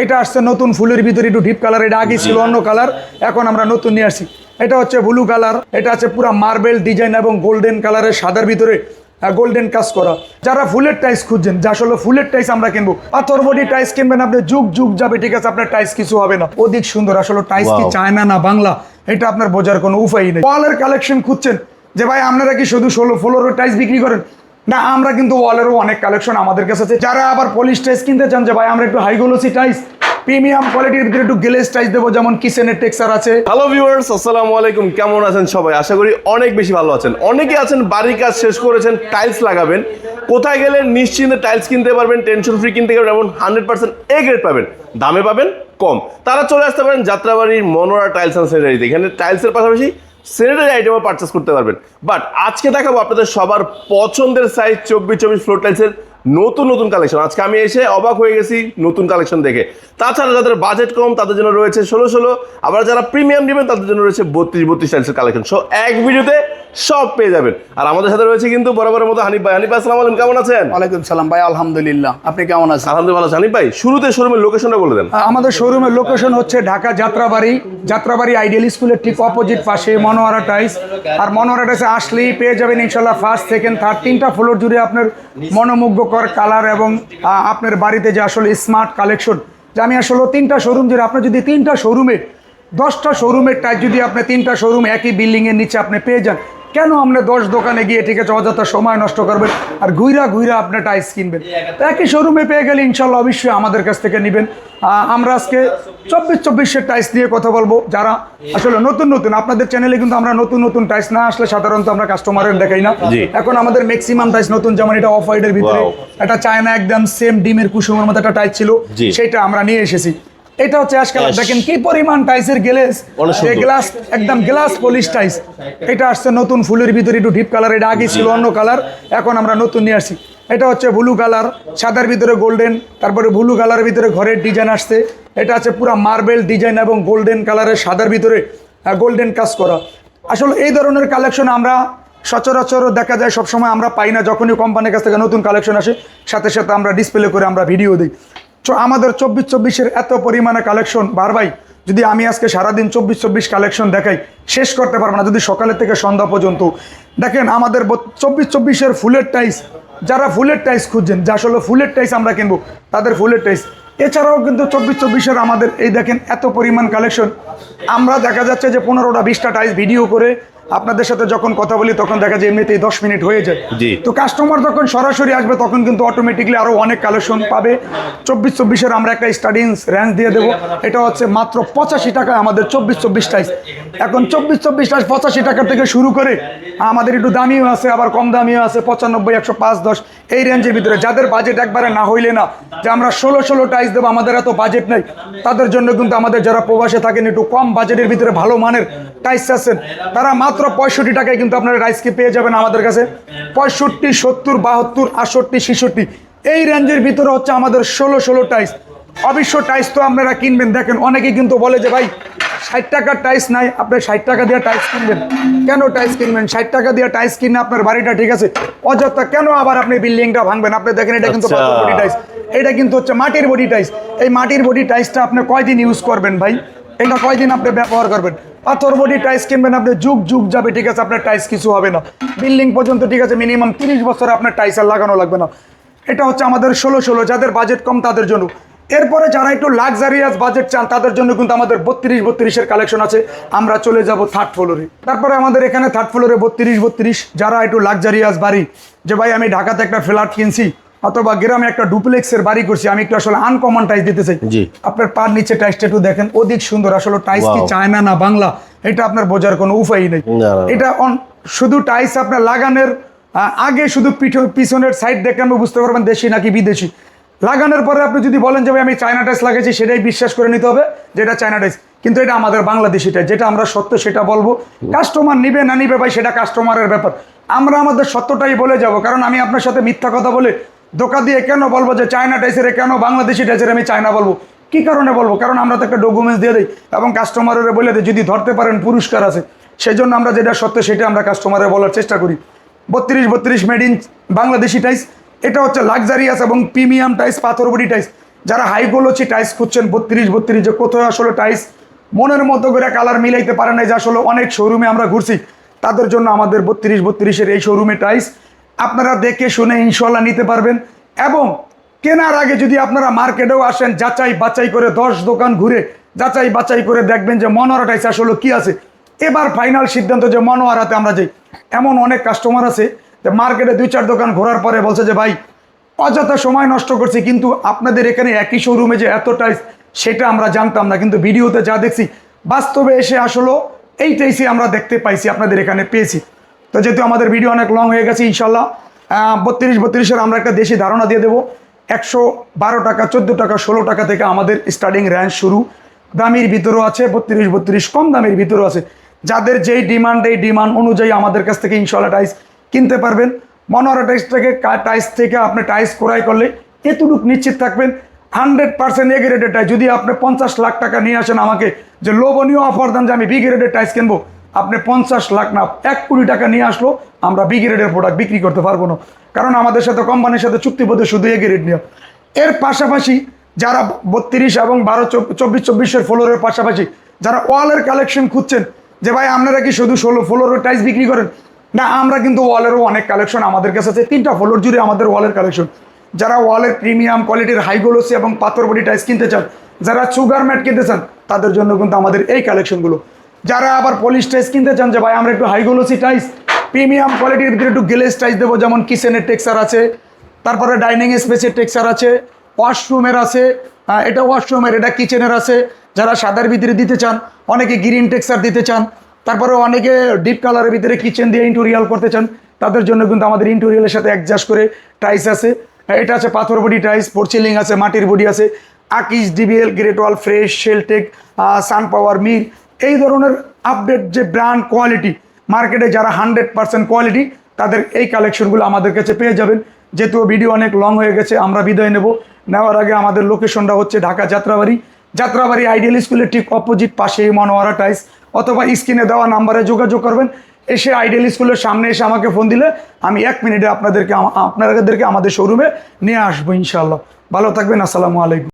এটা আসছে নতুন ফুলের ভিতরে একটু ডিপ কালার, এটা আগে ছিল অন্য কালার, এখন আমরা নতুন নিয়ে আসছি। এটা হচ্ছে ব্লু কালার, এটা আছে পুরো মার্বেল ডিজাইন এবং গোল্ডেন কালারের সাদার ভিতরে গোল্ডেন কাজ করা। যারা ফুলের টাইস খুঁজছেন, যে আসলে ফুলের টাইস আমরা কিনবো, পাথর বডি টাইস কিনবেন আপনি, যুগ যুগ যাবে, ঠিক আছে, আপনার টাইস কিছু হবে না, অধিক সুন্দর। আসলে টাইস কি চায়না না বাংলা, এটা আপনার বোঝার কোনো উপায় নেই। ওয়ালের কালেকশন খুঁজছেন যে ভাই আপনারা কি শুধু 16 ফ্লোরের টাইস বিক্রি করেন? না, আমরা কিন্তু ওয়ালেরও অনেক কালেকশন আমাদের কাছে আছে। যারা আবার পলিশ টাইস কিনতে চান যে ভাই আমরা একটু হাই গ্লোসি টাইস, প্রিমিয়াম কোয়ালিটির ভিতরে একটু গ্লেজ টাইস দেবো, যেমন কিচেনের টেক্সচার আছে। হ্যালো ভিউয়ার্স, আসসালামু আলাইকুম। কেমন আছেন সবাই? আশা করি অনেক বেশি ভালো আছেন। অনেকে আছেন বাড়ির কাজ শেষ করেছেন, টাইলস লাগাবেন, কোথায় গেলে নিশ্চিন্তে টাইলস কিনতে পারবেন, টেনশন ফ্রি কিনতে পারবেন, এবং 100% এ গ্রেড পাবেন, দামে পাবেন কম। তারা চলে আসতে পারেন যাত্রাবাড়ির মনোরা টাইলস অ্যান্ড স্যানিটারিতে। এখানে টাইলসের পাশাপাশি স্যানিটারি আইটেমও পারচেস করতে পারবেন। বাট আজকে দেখাবো আপনাদের সবার পছন্দের সাইজ 24x24 ফ্লোর টাইলসের নতুন নতুন কালেকশন। আজকে আমি এসে অবাক হয়ে গেছি নতুন কালেকশন দেখে। তাছাড়া যাদের বাজেট কম তাদের জন্য রয়েছে 16, আবার যারা প্রিমিয়াম নেবেন তাদের জন্য রয়েছে 32 টাইলসের কালেকশন। সো এক ভিডিওতে সব পেয়ে যাবেন। আর আমাদের সাথে রয়েছে কিন্তু বরাবরের মতো হানিফ ভাই। হানিফ ভাই, আসসালামু আলাইকুম, কেমন আছেন? ওয়ালাইকুম সালাম ভাই, আলহামদুলিল্লাহ, আপনি কেমন আছেন? আলহামদুলিল্লাহ ভালো আছি। হানিফ ভাই, শুরুতে শোরুমের লোকেশনটা বলে দেন। আমাদের শোরুমের লোকেশন হচ্ছে ঢাকা যাত্রাবাড়ি আইডিয়াল স্কুলের ঠিক অপোজিট পাশে মনোয়ারা টাইস। আর মনোয়ারা টাইসে আসলেই পেয়ে যাবেন ইনশাল্লাহ ফার্স্ট, সেকেন্ড, থার্ড 3টা ফ্লোর জুড়ে আপনার মনোমুগ্ধকর কালার এবং আপনার বাড়িতে যে আসলে স্মার্ট কালেকশন। যে আমি আসলে 3টা শোরুম জুড়ে, আপনার যদি 3টা শোরুমে 10টা শোরুমের টাইস যদি আপনি 3টা শোরুম একই বিল্ডিংয়ের নিচে আপনি পেয়ে যান, কেন আপনি 10 দোকানে গিয়ে, ঠিক আছে, অযথা সময় নষ্ট করবেন আর ঘুরা আপনি টাইস কিনবেন? একই শোরুমে পেয়ে গেলে ইনশাল্লাহ অবশ্যই আমাদের কাছ থেকে নেবেন। আমরা আজকে 24 টাইস নিয়ে কথা বলবো। যারা আসলে নতুন আপনাদের চ্যানেলে কিন্তু আমরা নতুন টাইস না আসলে সাধারণত আমরা কাস্টমারের দেখাই না। এখন আমাদের ম্যাক্সিমাম টাইস নতুন, যেমন এটা অফ হোয়াইটের ভিতরে একটা চায়না একদম সেম ডিমের কুসুমের মতো একটা টাইস ছিল, সেটা আমরা নিয়ে এসেছি। এটা হচ্ছে আজকাল দেখেন কি পরিমাণ টাইসের গ্লাস, একদম গ্লাস পলিশ টাইস। এটা আসছে নতুন ফুলের ভিতরে একটু ডিপ কালার, এটা আগে ছিল অন্য কালার, এখন আমরা নতুন নিয়ে আসছি। এটা হচ্ছে ব্লু কালার, সাদার ভিতরে গোল্ডেন, তারপরে ব্লু কালারের ভিতরে ঘরের ডিজাইন আসছে। এটা আছে পুরো মার্বেল ডিজাইন এবং গোল্ডেন কালারের সাদার ভিতরে গোল্ডেন কাজ করা। আসলে এই ধরনের কালেকশন আমরা সচরাচর দেখা যায় সবসময় আমরা পাই না। যখনই কোম্পানির কাছ থেকে নতুন কালেকশন আসে, সাথে সাথে আমরা ডিসপ্লে করে আমরা ভিডিও দিই। আমাদের 24-24-এর এত পরিমাণে কালেকশন, ভাই যদি আমি আজকে সারাদিন 24-24 কালেকশন দেখাই, শেষ করতে পারবো না, যদি সকালের থেকে সন্ধ্যা পর্যন্ত। দেখেন আমাদের 24-24-এর ফুলের টাইস, যারা ফুলের টাইস খুঁজছেন, যে আসলে ফুলের টাইস আমরা কিনবো, তাদের ফুলের টাইস। এছাড়াও কিন্তু 24-24-এর আমাদের এই দেখেন এত পরিমাণ কালেকশন। আমরা দেখা যাচ্ছে যে 15টা 20টা টাইস ভিডিও করে আপনাদের সাথে যখন কথা বলি, তখন দেখা যায় এমনিতেই 10 মিনিট হয়ে যায়। তো কাস্টমার যখন সরাসরি আসবে, তখন কিন্তু অটোমেটিকলি আরো অনেক কালেকশন পাবে। 24-24-এর আমরা একটা স্টার্টিং রেঞ্জ দিয়ে দেবো। এটা হচ্ছে মাত্র 85 টাকায় আমাদের 24-24 টাইস। এখন 24-24 টাইস 85 টাকা থেকে শুরু করে আমাদের একটু দামিও আছে, আবার কম দামিও আছে, 95, 105, 10 এই রেঞ্জের ভিতরে। যাদের বাজেট একবারে না হইলে না, যে আমরা 16 টাইস দেবো, আমাদের এত বাজেট নেই, তাদের জন্য কিন্তু আমাদের যারা প্রবাসে থাকেন, একটু কম বাজেটের ভিতরে ভালো মানের টাইস আছেন, তারা মাত্র 65 টাকায় কিন্তু আপনারা টাইসকে পেয়ে যাবেন আমাদের কাছে। 65, 70, 72, 68, 66 এই রেঞ্জের ভিতরে হচ্ছে আমাদের 16 টাইস। অবশ্য টাইস তো আপনারা কিনবেন। দেখেন অনেকে কিন্তু বলে যে ভাই 60 টাকার টাইস নাই, আপনি 60 টাকা দিয়ে টাইস কিনবেন। কেন টাইস কিনবেন? 60 টাকা দিয়ে টাইস কিনে আপনার বাড়িটা, ঠিক আছে, অযথা কেন আবার আপনি বিল্ডিংটা ভাঙবেন? আপনি দেখেন এটা কিন্তু পাথর বডি টাইস, এটা কিন্তু হচ্ছে মাটির বডি টাইস। এই মাটির বডি টাইসটা আপনি কয়দিন ইউজ করবেন ভাই? এটা কয়দিন আপনি ব্যবহার করবেন? পাথর বডি টাইস কিনবেন আপনি, যুগ যাবে, ঠিক আছে, আপনার টাইস কিছু হবে না, বিল্ডিং পর্যন্ত, ঠিক আছে, মিনিমাম 30 বছর আপনার টাইস আর লাগানো লাগবে না। এটা হচ্ছে আমাদের 16, যাদের বাজেট কম তাদের জন্য। এরপরে যারা একটু লাক্সারিয়াস বাজেট চান, তাদের জন্য কিন্তু আমাদের 32-32-এর কালেকশন আছে। আমরা চলে যাব থার্ড ফ্লোরে। তারপরে আমাদের এখানে থার্ড ফ্লোরে 32-32, যারা একটু লাক্সারিয়াস বাড়ি, যে ভাই আমি ঢাকাতে একটা ফ্ল্যাট কিনছি অথবা গ্রামে একটা ডুপ্লেক্সের বাড়ি করছি, আমি একটু আসলে আনকমন টাইস দিতে চাই, আপনার পার নিচে টাইসটা একটু দেখেন, অধিক সুন্দর। আসলে টাইস কি চায়না না বাংলা, এটা আপনার বোঝার কোনো উপায় নেই। এটা শুধু টাইস আপনার লাগানোর আগে শুধু পিছনের সাইড দেখে আপনি বুঝতে পারবেন দেশি নাকি বিদেশি। লাগানোর পরে আপনি যদি বলেন যে ভাই আমি চায়না টাইস লাগাইছি, সেটাই বিশ্বাস করে নিতে হবে যেটা চায়না টাইস, কিন্তু এটা আমাদের বাংলাদেশি টাইস। যেটা আমরা সত্য সেটা বলবো, কাস্টমার নিবে না নিবে ভাই সেটা কাস্টমারের ব্যাপার। আমরা আমাদের সত্যটাই বলে যাব, কারণ আমি আপনার সাথে মিথ্যা কথা বলে ধোকা দিয়ে কেন বলবো যে চায়না টাইসের, কেন বাংলাদেশি টাইসের আমি চায়না বলবো? কি কারণে বলবো? কারণ আমরা তো একটা ডকুমেন্টস দিয়ে দিই এবং কাস্টমারের বলে দিই, যদি ধরতে পারেন পুরস্কার আছে। সেই জন্য আমরা যেটা সত্য সেটা আমরা কাস্টমারের বলার চেষ্টা করি। 32-32 মেড ইন বাংলাদেশি টাইস। এটা হচ্ছে লাক্সারিয়াস এবং প্রিমিয়াম টাইস, পাথর বডি টাইস। যারা হাইগোলচি টাইস খুঁজছেন 32 যে কোথায় আসলে টাইস মনের মতো করে কালার মিলাইতে পারে না, যে আসলে অনেক শোরুমে আমরা ঘুরছি, তাদের জন্য আমাদের 32 এই শোরুমে টাইস আপনারা দেখে শুনে ইনশাল্লাহ নিতে পারবেন। এবং কেনার আগে যদি আপনারা মার্কেটেও আসেন, যাচাই বাছাই করে 10 দোকান ঘুরে যাচাই বাছাই করে দেখবেন যে মনোয়ারা টাইস আসলে কি আছে। এবার ফাইনাল সিদ্ধান্ত যে মনোয়ারাতে আমরা যাই। এমন অনেক কাস্টমার আছে যে মার্কেটে 2-4 দোকান ঘোরার পরে বলছে যে ভাই অযথা সময় নষ্ট করছি, কিন্তু আপনাদের এখানে একই শোরুমে যে এত টাইস সেটা আমরা জানতাম না, কিন্তু ভিডিওতে যা দেখছি বাস্তবে এসে আসলে এই টাইসই আমরা দেখতে পাইছি, আপনাদের এখানে পেয়েছি। তো যেহেতু আমাদের ভিডিও অনেক লং হয়ে গেছে, ইনশাল্লাহ 32-32-এর আমরা একটা দেশি ধারণা দিয়ে দেবো। 112 টাকা, 14 টাকা, 16 টাকা থেকে আমাদের স্টার্টিং রেঞ্জ শুরু। দামির ভিতরেও আছে 32-32, কম দামের ভিতরেও আছে। যাদের যেই ডিমান্ড, এই ডিমান্ড অনুযায়ী আমাদের কাছ থেকে ইনশাল্লাহ টাইস কিনতে পারবেন। মনোয়ারা টাইস থেকে আপনি টাইস ক্রয় করলে এতটুকু নিশ্চিত থাকবেন 100% এ গ্রেডের টাইস। যদি আপনি 50 লাখ টাকা নিয়ে আসেন আমাকে, যে লোভনীয় অফার দেন যে আমি বি গ্রেডের টাইস কিনবো, আপনি 50 লাখ না 1 কোটি টাকা নিয়ে আসলো, আমরা বি গ্রেডের প্রোডাক্ট বিক্রি করতে পারবো না, কারণ আমাদের সাথে কোম্পানির সাথে চুক্তিবদ্ধ শুধু এ গ্রেড নিয়ে। এর পাশাপাশি যারা 32 এবং 12-24 ফ্লোরের পাশাপাশি যারা ওয়ালের কালেকশন খুঁজছেন, যে ভাই আপনারা কি শুধু 16 ফ্লোরের টাইস বিক্রি করেন, না আমরা কিন্তু ওয়ালেরও অনেক কালেকশন আমাদের কাছে আছে। 3টা ফ্লোর জুড়ে আমাদের ওয়ালের কালেকশন। যারা ওয়ালের প্রিমিয়াম কোয়ালিটির হাইগোলসি এবং পাথর বডি টাইস কিনতে চান, যারা সুগার ম্যাট কিনতে চান, তাদের জন্য কিন্তু আমাদের এই কালেকশনগুলো। যারা আবার পলিশ টাইস কিনতে চান, যে ভাই আমরা একটু হাইগোলসি টাইস প্রিমিয়াম কোয়ালিটির ভিতরে একটু গ্লেজ টাইস দেবো, যেমন কিচেনের টেক্সচার আছে, তারপরে ডাইনিং স্পেসের টেক্সচার আছে, ওয়াশরুমের আছে, এটা ওয়াশরুমের, এটা কিচেনের আছে। যারা সাদার ভিতরে দিতে চান, অনেকে গ্রিন টেক্সচার দিতে চান, তারপরে অনেকে ডিপ কালারের ভিতরে কিচেন দিয়ে ইন্টেরিয়াল করতে চান, তাদের জন্য কিন্তু আমাদের ইন্টেরিয়ালের সাথে অ্যাডজাস্ট করে টাইস আছে। এটা আছে পাথর বডি টাইস, পোর্সিলিং আছে, মাটির বডি আছে, আকিস, ডিবিএল, গ্রেট ওয়াল, ফ্রেশ, শেলটেক, সান পাওয়ার, মির, এই ধরনের আপডেট যে ব্র্যান্ড কোয়ালিটি মার্কেটে যারা 100% কোয়ালিটি, তাদের এই কালেকশনগুলো আমাদের কাছে পেয়ে যাবেন। যেহেতু ভিডিও অনেক লং হয়ে গেছে, আমরা বিদায় নেওয়ার আগে আমাদের লোকেশনটা হচ্ছে ঢাকা যাত্রাবাড়ি আইডিয়াল স্কুলের ঠিক অপোজিট পাশেই মনোয়ারা টাইস, অথবা স্ক্রিনে দেওয়া নাম্বারে যোগাযোগ করবেন। এসে আইডিয়াল স্কুলের সামনে এসে আমাকে ফোন দিলে আমি 1 মিনিটে আপনাদেরকে আমাদের শোরুমে নিয়ে আসবো ইনশাআল্লাহ। ভালো থাকবেন, আসসালামু আলাইকুম।